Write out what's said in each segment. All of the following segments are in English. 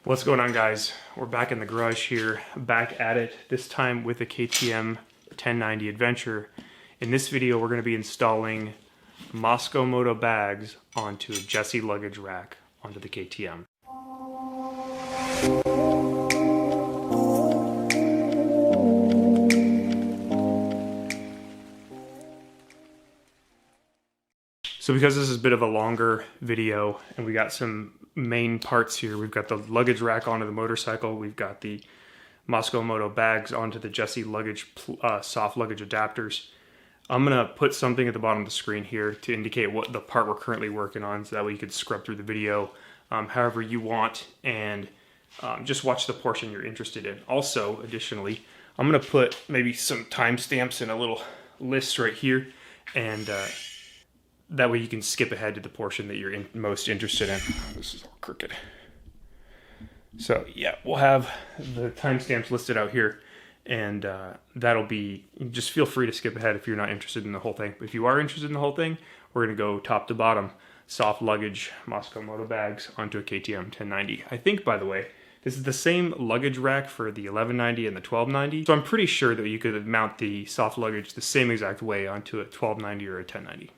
What's going on, guys? We're back in the garage here, back at it, this time with a KTM 1090 Adventure. In this video, we're going to be installing Mosko Moto bags onto a Jessee luggage rack onto the KTM. So because this is a bit of a longer video and we got some main parts here, we've got the luggage rack onto the motorcycle, we've got the Mosko Moto bags onto the Jessee luggage soft luggage adapters. I'm gonna put something at the bottom of the screen here to indicate what the part we're currently working on, so that way you could scrub through the video however you want and just watch the portion you're interested in. Also, additionally, I'm gonna put maybe some timestamps in a little list right here, and that way you can skip ahead to the portion that you're most interested in. This is all crooked. So yeah, we'll have the timestamps listed out here, and that'll be, just feel free to skip ahead if you're not interested in the whole thing. But if you are interested in the whole thing, we're gonna go top to bottom, soft luggage Mosko Moto bags onto a KTM 1090. I think, by the way, this is the same luggage rack for the 1190 and the 1290. So I'm pretty sure that you could mount the soft luggage the same exact way onto a 1290 or a 1090.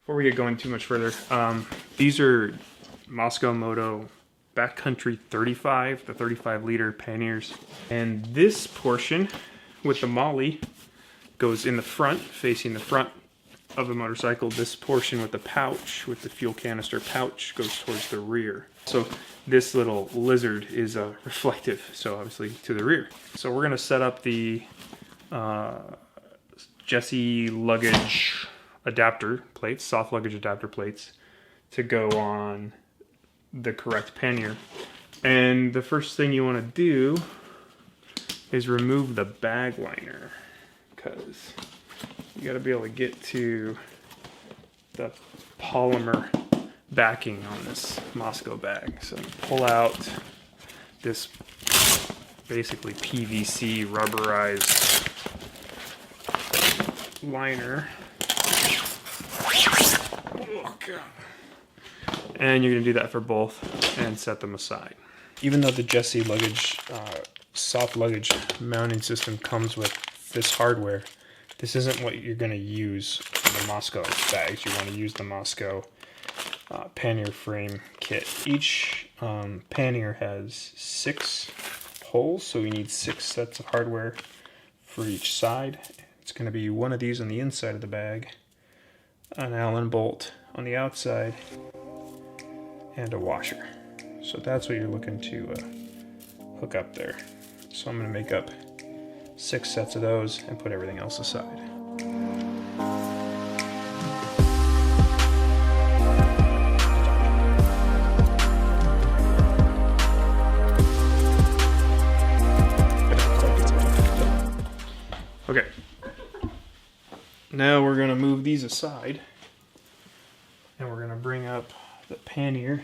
Before we get going too much further, these are Mosko Moto Backcountry 35, the 35 liter Panniers. And this portion with the molly goes in the front, facing the front of the motorcycle. This portion with the pouch, with the fuel canister pouch, goes towards the rear. So this little lizard is reflective, so obviously to the rear. So we're gonna set up the Jessee luggage adapter plates, soft luggage adapter plates, to go on the correct pannier. And the first thing you want to do is remove the bag liner, because you got to be able to get to the polymer backing on this Mosko bag. So pull out this basically PVC rubberized liner. And you're going to do that for both and set them aside. Even though the Jessee luggage, soft luggage mounting system comes with this hardware, this isn't what you're going to use for the Mosko bags. You want to use the Mosko pannier frame kit. Each pannier has 6 holes, so we need 6 sets of hardware for each side. It's going to be one of these on the inside of the bag, an Allen bolt on the outside, and a washer. So that's what you're looking to hook up there. So I'm going to make up 6 sets of those and put everything else aside. Okay. Now we're going to move these aside, and we're going to bring up the pannier.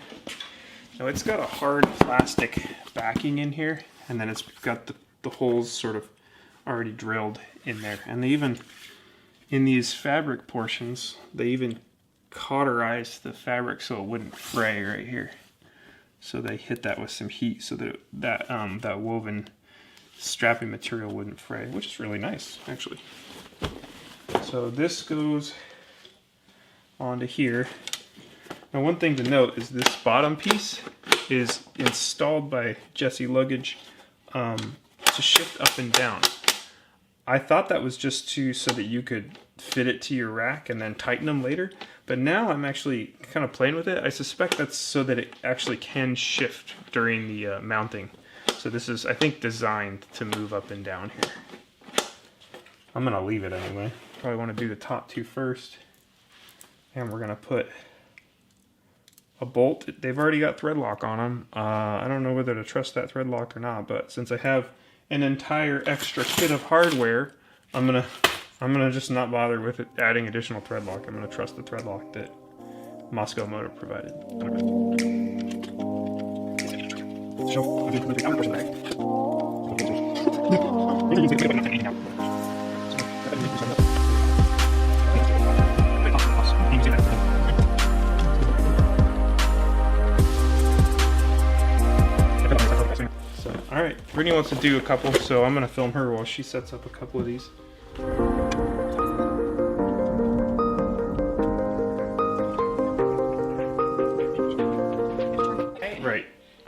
Now it's got a hard plastic backing in here, and then it's got the holes sort of already drilled in there. And they even, in these fabric portions, they even cauterized the fabric so it wouldn't fray right here. So they hit that with some heat so that that woven strapping material wouldn't fray, which is really nice, actually. So this goes onto here. Now, one thing to note is this bottom piece is installed by Jessee luggage to shift up and down. I thought that was just so that you could fit it to your rack and then tighten them later, but now I'm actually kind of playing with it. I suspect that's so that it actually can shift during the mounting. So this is, I think, designed to move up and down here. I'm gonna leave it anyway. Probably want to do the top 2 first, and we're gonna put a bolt. They've already got thread lock on them. I don't know whether to trust that thread lock or not, but since I have an entire extra kit of hardware, I'm gonna just not bother with it, adding additional thread lock. I'm gonna trust the thread lock that Mosko Moto provided. right, Brittany wants to do a couple, so I'm gonna film her while she sets up a couple of these. Right.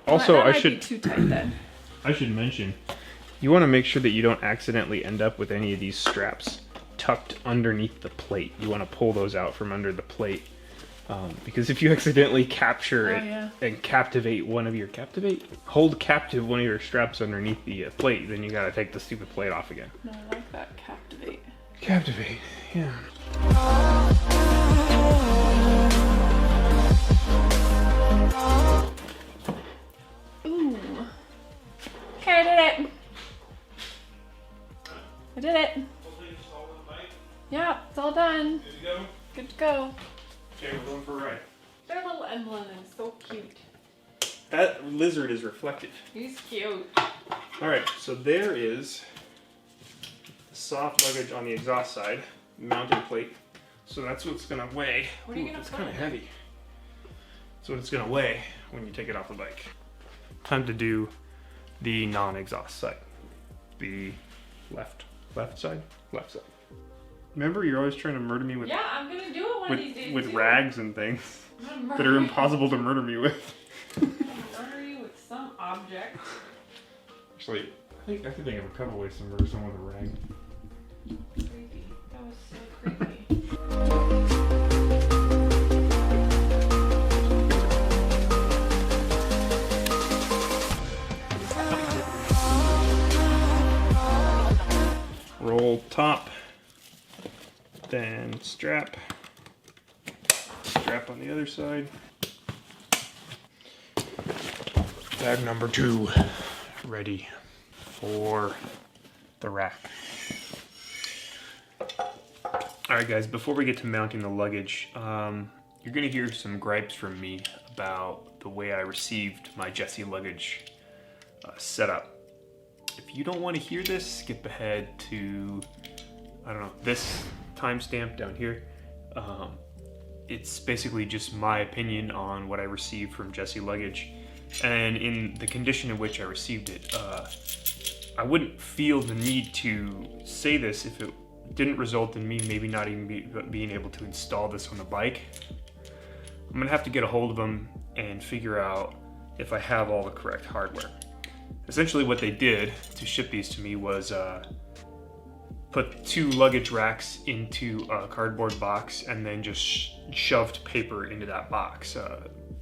Also, I should be too tight then. I should mention, you want to make sure that you don't accidentally end up with any of these straps tucked underneath the plate. You want to pull those out from under the plate, because if you accidentally capture it and hold captive one of your straps underneath the plate, then you got to take the stupid plate off again. No, I like that. Captivate. Captivate, yeah. Ooh. Okay, I did it. I did it. Yeah, it's all done. Good to go? Good to go. Okay, we're going for a ride. Their little emblem is so cute. That lizard is reflective. He's cute. Alright, so there is the soft luggage on the exhaust side, mounting plate. So that's what it's going to weigh. What are you going to It's put kind of in? heavy. That's what it's going to weigh when you take it off the bike. Time to do the non-exhaust side. The left side? Left side. Remember, you're always trying to murder me with, Yeah, I'm going to do it one of these days. with too. rags and things I'm that are impossible to murder me with. I'm going to murder you with some object. Actually, I could think of a couple ways to murder someone with a rag. Creepy. That was so creepy. Roll top, then strap on the other side. Bag number 2 ready for the rack. Alright guys, before we get to mounting the luggage, you're going to hear some gripes from me about the way I received my Jessee luggage setup. If you don't want to hear this, skip ahead to, I don't know, this timestamp down here. It's basically just my opinion on what I received from Jessee luggage. And in the condition in which I received it, I wouldn't feel the need to say this if it didn't result in me maybe not even being able to install this on the bike. I'm gonna have to get a hold of them and figure out if I have all the correct hardware. Essentially what they did to ship these to me was put 2 luggage racks into a cardboard box and then just shoved paper into that box.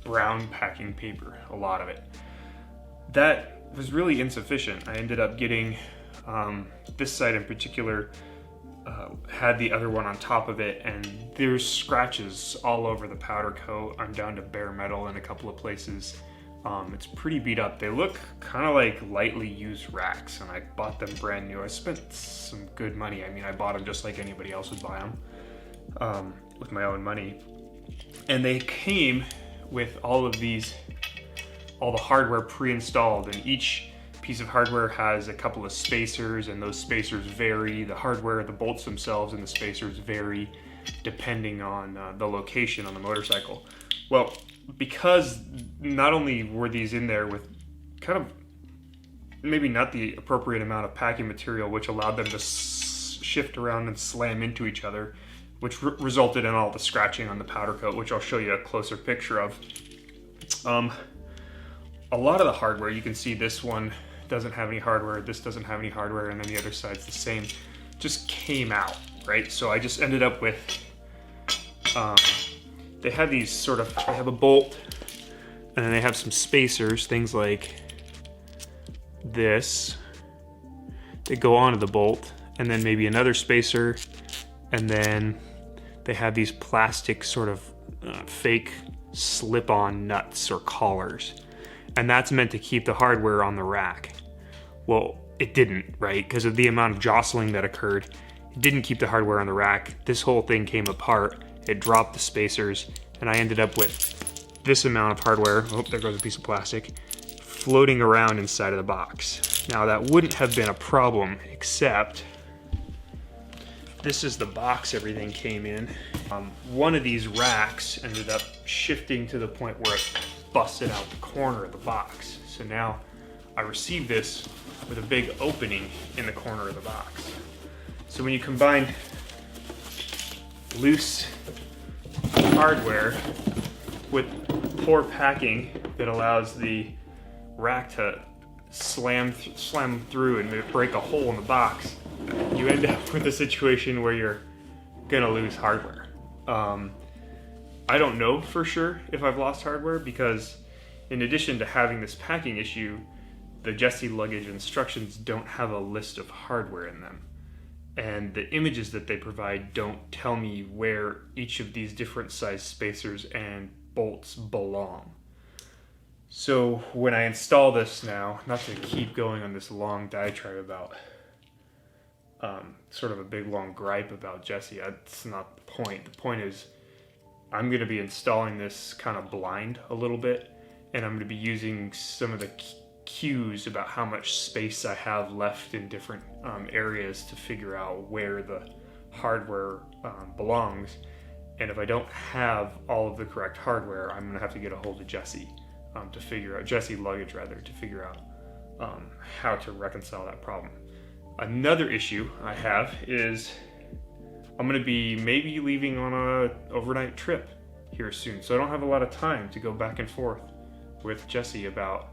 Brown packing paper, a lot of it. That was really insufficient. I ended up getting, this side in particular, had the other one on top of it, and there's scratches all over the powder coat. I'm down to bare metal in a couple of places. It's pretty beat up. They look kind of like lightly used racks, and I bought them brand new. I spent some good money. I mean, I bought them just like anybody else would buy them, with my own money. And they came with all of these, all the hardware pre-installed, and each piece of hardware has a couple of spacers, and those spacers vary. The hardware, the bolts themselves and the spacers vary depending on the location on the motorcycle. Well, because not only were these in there with kind of maybe not the appropriate amount of packing material, which allowed them to shift around and slam into each other, which resulted in all the scratching on the powder coat, which I'll show you a closer picture of. A lot of the hardware, you can see this one doesn't have any hardware, this doesn't have any hardware, and then the other side's the same, just came out, right? So I just ended up with, they have these sort of, they have a bolt, and then they have some spacers, things like this, that go onto the bolt, and then maybe another spacer, and then they have these plastic sort of fake slip-on nuts or collars. And that's meant to keep the hardware on the rack. Well, it didn't, right? Because of the amount of jostling that occurred. It didn't keep the hardware on the rack. This whole thing came apart. It dropped the spacers, and I ended up with this amount of hardware, oh, there goes a piece of plastic, floating around inside of the box. Now that wouldn't have been a problem, except this is the box everything came in. One of these racks ended up shifting to the point where it busted out the corner of the box. So now I received this with a big opening in the corner of the box. So when you combine loose hardware with poor packing that allows the rack to slam through and break a hole in the box, you end up with a situation where you're gonna lose hardware. I don't know for sure if I've lost hardware, because in addition to having this packing issue, the Jessee luggage instructions don't have a list of hardware in them. And the images that they provide don't tell me where each of these different size spacers and bolts belong. So when I install this now, not to keep going on this long diatribe about sort of a big long gripe about Jessee, that's not the point. The point is I'm going to be installing this kind of blind a little bit, and I'm going to be using some of the cues about how much space I have left in different areas to figure out where the hardware belongs. And if I don't have all of the correct hardware, I'm going to have to get a hold of Jessee to figure out, Jessee Luggage rather, to figure out how to reconcile that problem. Another issue I have is I'm going to be maybe leaving on a overnight trip here soon, so I don't have a lot of time to go back and forth with Jessee about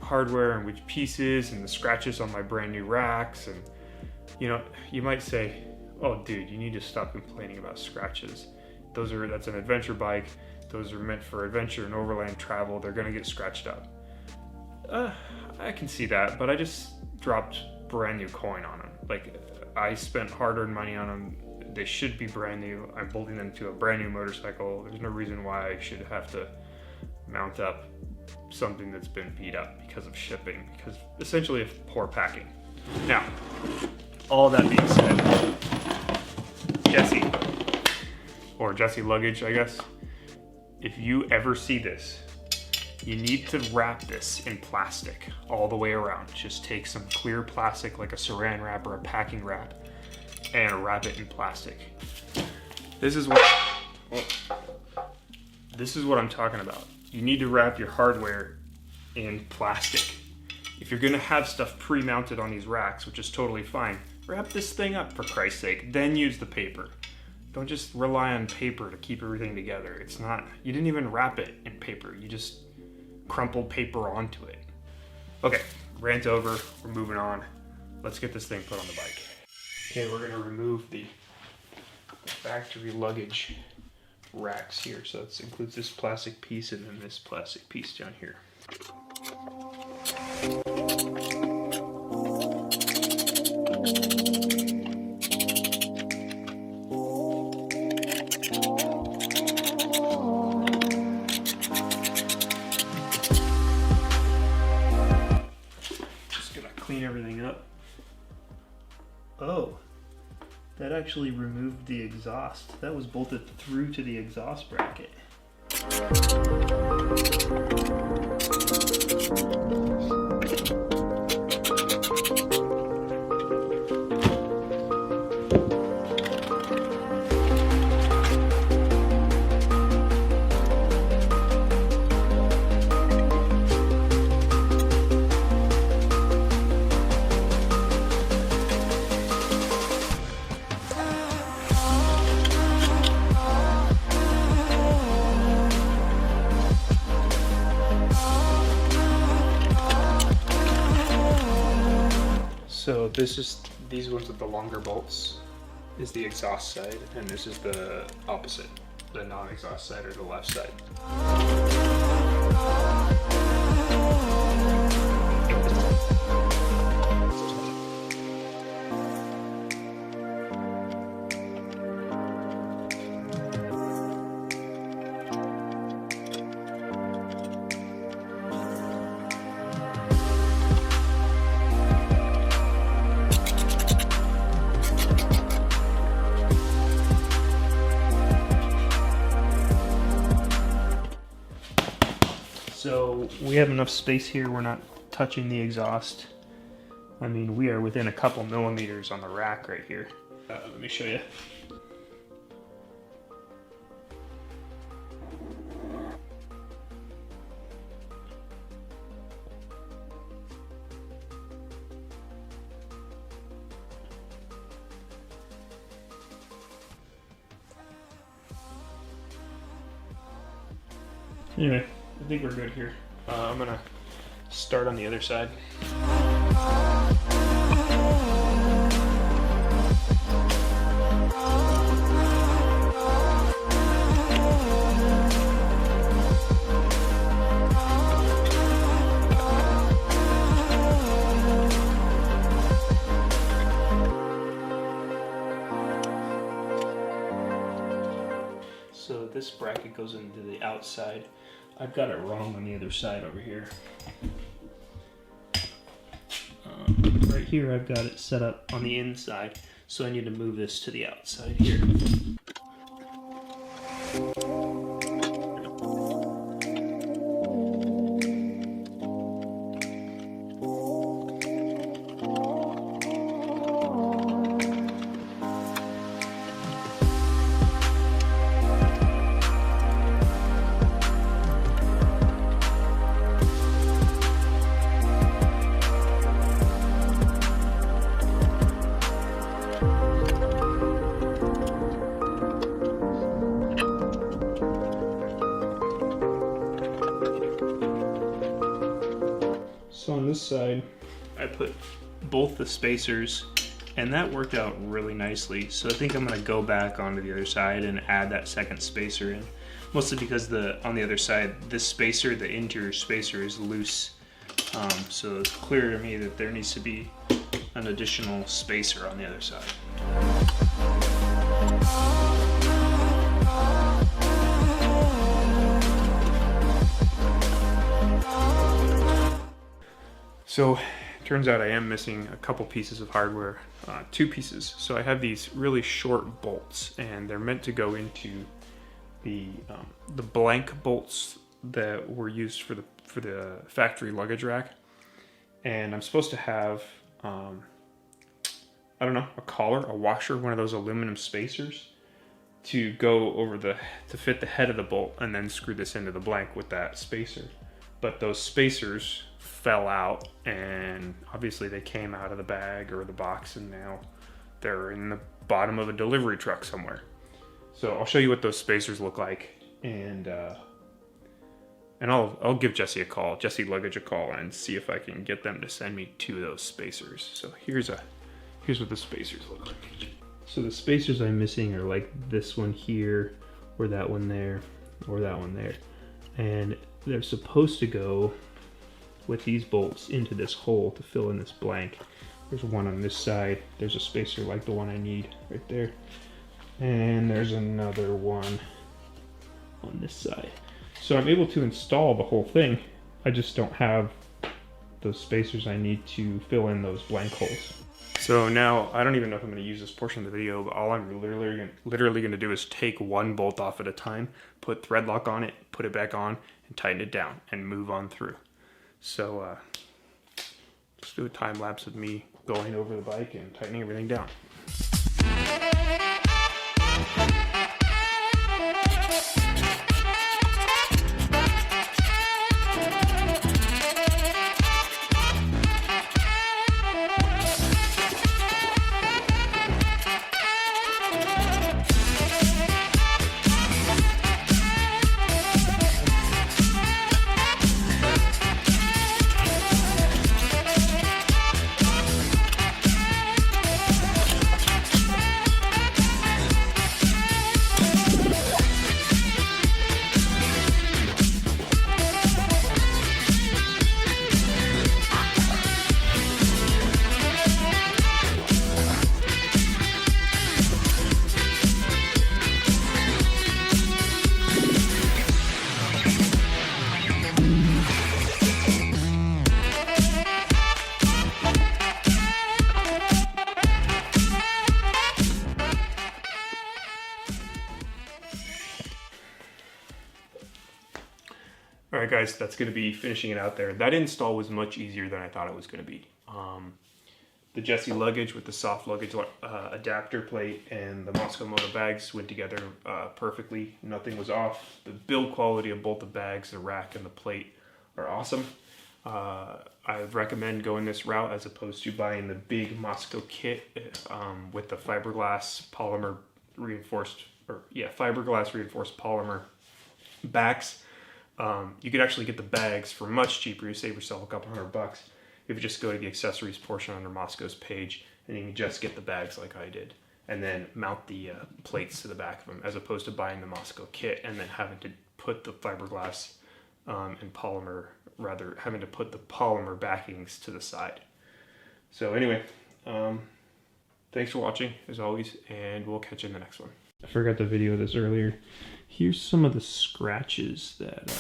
hardware and which pieces and the scratches on my brand new racks. And you know, you might say, oh dude, you need to stop complaining about scratches. That's an adventure bike. Those are meant for adventure and overland travel. They're gonna get scratched up. I can see that, but I just dropped brand new coin on them. Like, I spent hard-earned money on them. They should be brand new. I'm bolting them to a brand new motorcycle. There's no reason why I should have to mount up something that's been beat up because of shipping, because essentially of poor packing. Now, all that being said, Jessee, or Jessee Luggage, I guess, if you ever see this, you need to wrap this in plastic all the way around. Just take some clear plastic, like a saran wrap or a packing wrap, and wrap it in plastic. This is what I'm talking about. You need to wrap your hardware in plastic. If you're gonna have stuff pre-mounted on these racks, which is totally fine, wrap this thing up for Christ's sake, then use the paper. Don't just rely on paper to keep everything together. It's not, you didn't even wrap it in paper, you just crumpled paper onto it. Okay, rant over, we're moving on. Let's get this thing put on the bike. Okay, we're gonna remove the factory luggage racks here. So that includes this plastic piece and then this plastic piece down here. Just gonna clean everything up. Oh, that actually removed the exhaust. That was bolted through to the exhaust bracket. So these ones with the longer bolts is the exhaust side, and this is the opposite, the non-exhaust side, or the left side. So we have enough space here, we're not touching the exhaust. I mean, we are within a couple millimeters on the rack right here. Let me show you. Anyway, I think we're good here. I'm gonna start on the other side. So this bracket goes into the outside. I've got it wrong on the other side over here. Right here I've got it set up on the inside, so I need to move this to the outside here. So on this side, I put both the spacers, and that worked out really nicely. So I think I'm gonna go back onto the other side and add that second spacer in. Mostly because on the other side, this spacer, the interior spacer, is loose. So it's clear to me that there needs to be an additional spacer on the other side. So turns out I am missing a couple pieces of hardware, 2 pieces. So I have these really short bolts, and they're meant to go into the blank bolts that were used for the factory luggage rack. And I'm supposed to have I don't know, a collar, a washer, one of those aluminum spacers to go over to fit the head of the bolt, and then screw this into the blank with that spacer. But those spacers fell out, and obviously they came out of the bag or the box, and now they're in the bottom of a delivery truck somewhere. So I'll show you what those spacers look like, and I'll give Jessee Luggage a call, and see if I can get them to send me 2 of those spacers. So here's what the spacers look like. So the spacers I'm missing are like this one here, or that one there, or that one there, and they're supposed to go with these bolts into this hole to fill in this blank. There's one on this side. There's a spacer like the one I need right there. And there's another one on this side. So I'm able to install the whole thing. I just don't have those spacers I need to fill in those blank holes. So now, I don't even know if I'm going to use this portion of the video, but all I'm literally going to do is take one bolt off at a time, put thread lock on it, put it back on, and tighten it down, and move on through. So let's do a time lapse of me going over the bike and tightening everything down. Alright guys, that's going to be finishing it out there. That install was much easier than I thought it was going to be. The Jessee Luggage with the soft luggage adapter plate and the Mosko Moto bags went together perfectly. Nothing was off. The build quality of both the bags, the rack, and the plate are awesome. I recommend going this route as opposed to buying the big Mosko kit with the fiberglass reinforced polymer backs. You could actually get the bags for much cheaper. You save yourself a couple $100 if you just go to the accessories portion under Mosko's page, and you can just get the bags like I did, and then mount the plates to the back of them, as opposed to buying the Mosko kit and then having to put the fiberglass and polymer, rather having to put the polymer backings to the side. So anyway, thanks for watching as always, and we'll catch you in the next one. I forgot to video this earlier. Here's some of the scratches that...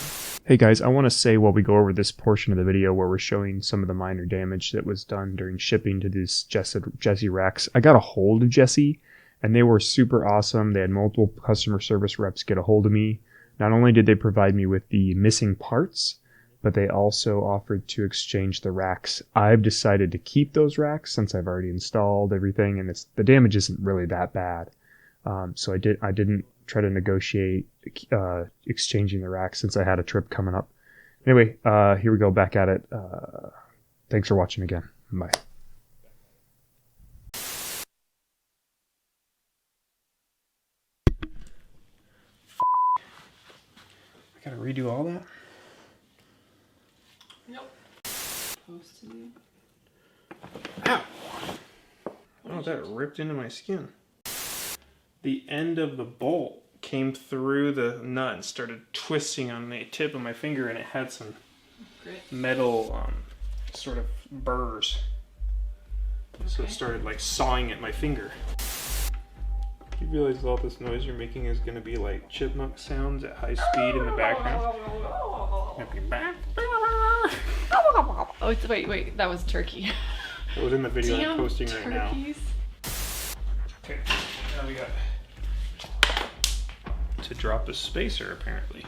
Hey guys, I want to say while we go over this portion of the video where we're showing some of the minor damage that was done during shipping to these Jessee racks, I got a hold of Jessee, and they were super awesome. They had multiple customer service reps get a hold of me. Not only did they provide me with the missing parts, but they also offered to exchange the racks. I've decided to keep those racks since I've already installed everything, and the damage isn't really that bad. So I didn't try to negotiate exchanging the racks since I had a trip coming up. Anyway, here we go, back at it. Thanks for watching again. Bye. I gotta redo all that? Nope. Supposed to be. Ow! Oh, that ripped into my skin. The end of the bolt came through the nut and started twisting on the tip of my finger, and it had some metal sort of burrs. Okay. So it started like sawing at my finger. You realize all this noise you're making is going to be like chipmunk sounds at high speed in the background? Oh, wait, that was turkey. It was in the video Damn I'm posting turkeys. right now. Okay, now we got to drop a spacer apparently.